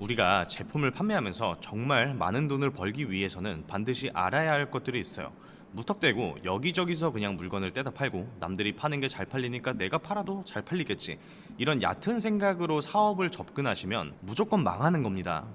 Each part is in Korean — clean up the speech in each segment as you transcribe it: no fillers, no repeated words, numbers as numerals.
우리가 제품을 판매하면서 정말 많은 돈을 벌기 위해서는 반드시 알아야 할 것들이 있어요. 무턱대고 여기저기서 그냥 물건을 떼다 팔고 남들이 파는 게 잘 팔리니까 내가 팔아도 잘 팔리겠지, 이런 얕은 생각으로 사업을 접근하시면 무조건 망하는 겁니다.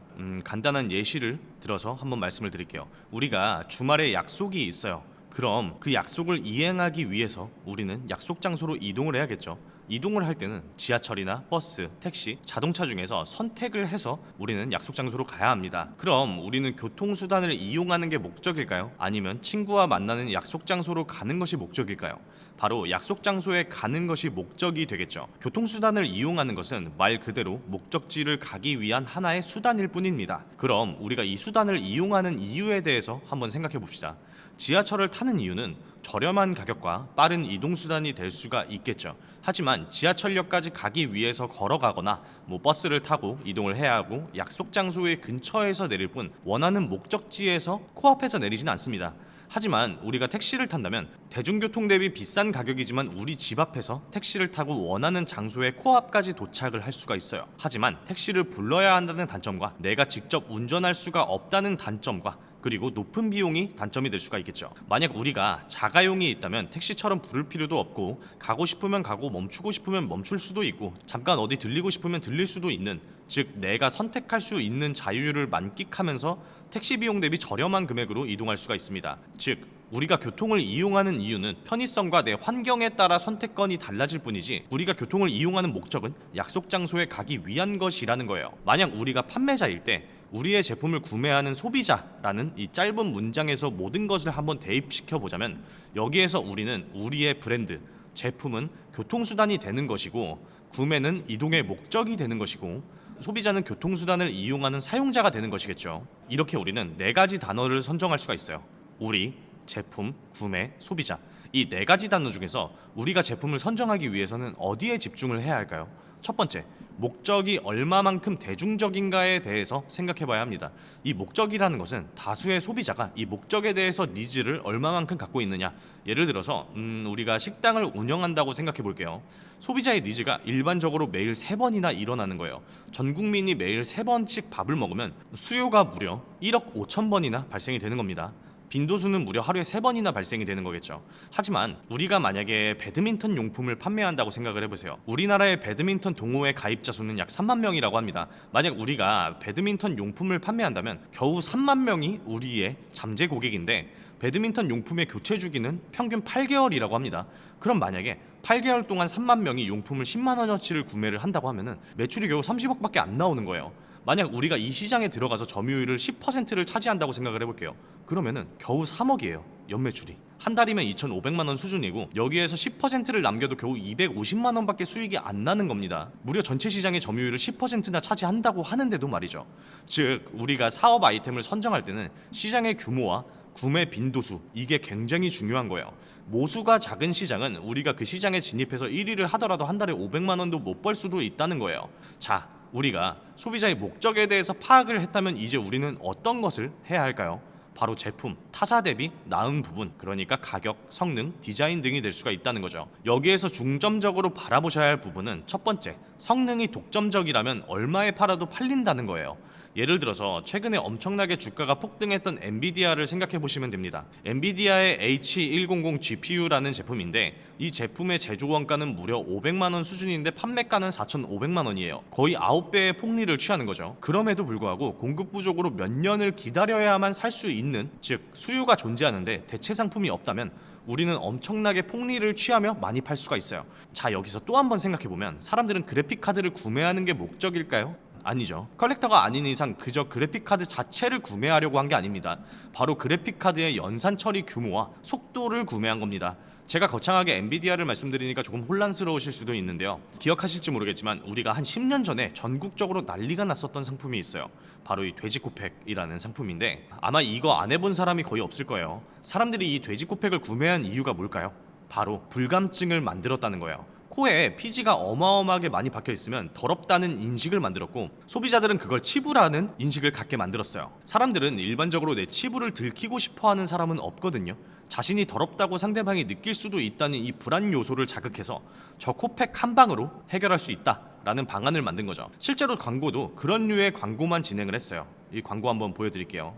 간단한 예시를 들어서 한번 말씀을 드릴게요. 우리가 주말에 약속이 있어요. 그럼 그 약속을 이행하기 위해서 우리는 약속 장소로 이동을 해야겠죠. 이동을 할 때는 지하철이나 버스, 택시, 자동차 중에서 선택을 해서 우리는 약속 장소로 가야 합니다. 그럼 우리는 교통수단을 이용하는 게 목적일까요? 아니면 친구와 만나는 약속 장소로 가는 것이 목적일까요? 바로 약속 장소에 가는 것이 목적이 되겠죠. 교통수단을 이용하는 것은 말 그대로 목적지를 가기 위한 하나의 수단일 뿐입니다. 그럼 우리가 이 수단을 이용하는 이유에 대해서 한번 생각해 봅시다. 지하철을 타는 이유는 저렴한 가격과 빠른 이동수단이 될 수가 있겠죠. 하지만 지하철역까지 가기 위해서 걸어가거나 버스를 타고 이동을 해야 하고 약속 장소의 근처에서 내릴 뿐 원하는 목적지에서 코앞에서 내리진 않습니다. 하지만 우리가 택시를 탄다면 대중교통 대비 비싼 가격이지만 우리 집 앞에서 택시를 타고 원하는 장소의 코앞까지 도착을 할 수가 있어요. 하지만 택시를 불러야 한다는 단점과 내가 직접 운전할 수가 없다는 단점과 그리고 높은 비용이 단점이 될 수가 있겠죠. 만약 우리가 자가용이 있다면 택시처럼 부를 필요도 없고 가고 싶으면 가고 멈추고 싶으면 멈출 수도 있고 잠깐 어디 들리고 싶으면 들릴 수도 있는, 즉 내가 선택할 수 있는 자유를 만끽하면서 택시 비용 대비 저렴한 금액으로 이동할 수가 있습니다. 즉 우리가 교통을 이용하는 이유는 편의성과 내 환경에 따라 선택권이 달라질 뿐이지 우리가 교통을 이용하는 목적은 약속 장소에 가기 위한 것이라는 거예요. 만약 우리가 판매자일 때 우리의 제품을 구매하는 소비자라는 이 짧은 문장에서 모든 것을 한번 대입시켜 보자면 여기에서 우리는 우리의 브랜드, 제품은 교통수단이 되는 것이고 구매는 이동의 목적이 되는 것이고 소비자는 교통수단을 이용하는 사용자가 되는 것이겠죠. 이렇게 우리는 네 가지 단어를 선정할 수가 있어요. 우리, 제품, 구매, 소비자. 이 네 가지 단어 중에서 우리가 제품을 선정하기 위해서는 어디에 집중을 해야 할까요? 첫 번째, 목적이 얼마만큼 대중적인가에 대해서 생각해 봐야 합니다. 이 목적이라는 것은 다수의 소비자가 이 목적에 대해서 니즈를 얼마만큼 갖고 있느냐. 예를 들어서 우리가 식당을 운영한다고 생각해 볼게요. 소비자의 니즈가 일반적으로 매일 3번이나 일어나는 거예요. 전 국민이 매일 3번씩 밥을 먹으면 수요가 무려 1억 5천 번이나 발생이 되는 겁니다. 빈도수는 무려 하루에 3번이나 발생이 되는 거겠죠. 하지만 우리가 만약에 배드민턴 용품을 판매한다고 생각을 해보세요. 우리나라의 배드민턴 동호회 가입자 수는 약 3만 명이라고 합니다. 만약 우리가 배드민턴 용품을 판매한다면 겨우 3만 명이 우리의 잠재 고객인데 배드민턴 용품의 교체 주기는 평균 8개월이라고 합니다. 그럼 만약에 8개월 동안 3만 명이 용품을 10만 원어치를 구매를 한다고 하면은 매출이 겨우 30억밖에 안 나오는 거예요. 만약 우리가 이 시장에 들어가서 점유율을 10%를 차지한다고 생각을 해볼게요. 그러면은 겨우 3억이에요. 연매출이. 한 달이면 2,500만 원 수준이고 여기에서 10%를 남겨도 겨우 250만 원밖에 수익이 안 나는 겁니다. 무려 전체 시장의 점유율을 10%나 차지한다고 하는데도 말이죠. 즉 우리가 사업 아이템을 선정할 때는 시장의 규모와 구매 빈도수, 이게 굉장히 중요한 거예요. 모수가 작은 시장은 우리가 그 시장에 진입해서 1위를 하더라도 한 달에 500만 원도 못 벌 수도 있다는 거예요. 자, 우리가 소비자의 목적에 대해서 파악을 했다면 이제 우리는 어떤 것을 해야 할까요? 바로 제품, 타사 대비 나은 부분, 그러니까 가격, 성능, 디자인 등이 될 수가 있다는 거죠. 여기에서 중점적으로 바라보셔야 할 부분은 첫 번째, 성능이 독점적이라면 얼마에 팔아도 팔린다는 거예요. 예를 들어서 최근에 엄청나게 주가가 폭등했던 엔비디아를 생각해 보시면 됩니다. 엔비디아의 H100 GPU라는 제품인데 이 제품의 제조 원가는 무려 500만 원 수준인데 판매가는 4,500만 원이에요. 거의 9배의 폭리를 취하는 거죠. 그럼에도 불구하고 공급 부족으로 몇 년을 기다려야만 살 수 있는, 즉 수요가 존재하는데 대체 상품이 없다면 우리는 엄청나게 폭리를 취하며 많이 팔 수가 있어요. 자, 여기서 또 한번 생각해 보면 사람들은 그래픽 카드를 구매하는 게 목적일까요? 아니죠. 컬렉터가 아닌 이상 그저 그래픽카드 자체를 구매하려고 한 게 아닙니다. 바로 그래픽카드의 연산 처리 규모와 속도를 구매한 겁니다. 제가 거창하게 엔비디아를 말씀드리니까 조금 혼란스러우실 수도 있는데요. 기억하실지 모르겠지만 우리가 한 10년 전에 전국적으로 난리가 났었던 상품이 있어요. 바로 이 돼지코팩이라는 상품인데 아마 이거 안 해본 사람이 거의 없을 거예요. 사람들이 이 돼지코팩을 구매한 이유가 뭘까요? 바로 불감증을 만들었다는 거예요. 코에 피지가 어마어마하게 많이 박혀 있으면 더럽다는 인식을 만들었고, 소비자들은 그걸 치부라는 인식을 갖게 만들었어요. 사람들은 일반적으로 내 치부를 들키고 싶어하는 사람은 없거든요. 자신이 더럽다고 상대방이 느낄 수도 있다는 이 불안 요소를 자극해서 저 코팩 한 방으로 해결할 수 있다라는 방안을 만든 거죠. 실제로 광고도 그런 류의 광고만 진행을 했어요. 이 광고 한번 보여드릴게요.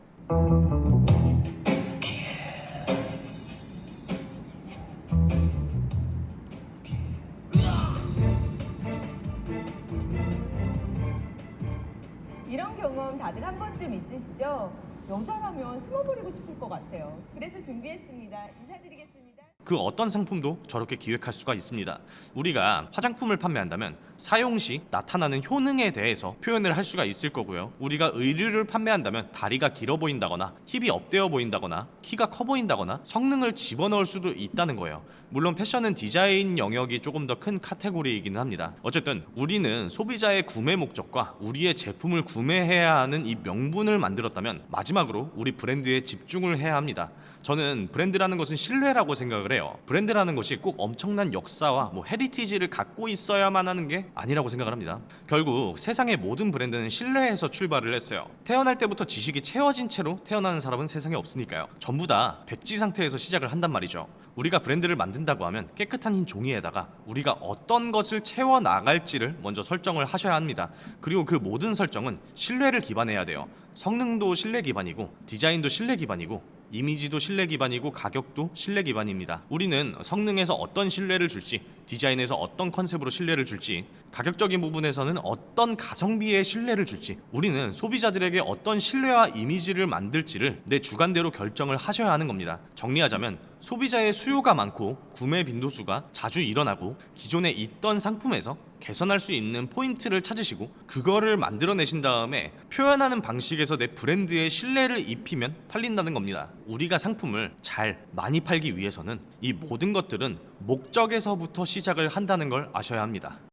이런 경험 다들 한 번쯤 있으시죠? 여자라면 숨어버리고 싶을 것 같아요. 그래서 준비했습니다. 인사드리겠습니다. 그 어떤 상품도 저렇게 기획할 수가 있습니다. 우리가 화장품을 판매한다면 사용 시 나타나는 효능에 대해서 표현을 할 수가 있을 거고요. 우리가 의류를 판매한다면 다리가 길어 보인다거나 힙이 업되어 보인다거나 키가 커 보인다거나 성능을 집어넣을 수도 있다는 거예요. 물론 패션은 디자인 영역이 조금 더 큰 카테고리이기는 합니다. 어쨌든 우리는 소비자의 구매 목적과 우리의 제품을 구매해야 하는 이 명분을 만들었다면 마지막으로 우리 브랜드에 집중을 해야 합니다. 저는 브랜드라는 것은 신뢰라고 생각을 해요. 브랜드라는 것이 꼭 엄청난 역사와 헤리티지를 갖고 있어야만 하는 게 아니라고 생각을 합니다. 결국 세상의 모든 브랜드는 신뢰에서 출발을 했어요. 태어날 때부터 지식이 채워진 채로 태어나는 사람은 세상에 없으니까요. 전부 다 백지 상태에서 시작을 한단 말이죠. 우리가 브랜드를 만든다고 하면 깨끗한 흰 종이에다가 우리가 어떤 것을 채워 나갈지를 먼저 설정을 하셔야 합니다. 그리고 그 모든 설정은 신뢰를 기반해야 돼요. 성능도 신뢰 기반이고, 디자인도 신뢰 기반이고, 이미지도 신뢰 기반이고, 가격도 신뢰 기반입니다. 우리는 성능에서 어떤 신뢰를 줄지, 디자인에서 어떤 컨셉으로 신뢰를 줄지, 가격적인 부분에서는 어떤 가성비의 신뢰를 줄지, 우리는 소비자들에게 어떤 신뢰와 이미지를 만들지를 내 주관대로 결정을 하셔야 하는 겁니다. 정리하자면 소비자의 수요가 많고 구매 빈도수가 자주 일어나고, 기존에 있던 상품에서 개선할 수 있는 포인트를 찾으시고 그거를 만들어내신 다음에 표현하는 방식에서 내 브랜드에 신뢰를 입히면 팔린다는 겁니다. 우리가 상품을 잘 많이 팔기 위해서는 이 모든 것들은 목적에서부터 시작을 한다는 걸 아셔야 합니다.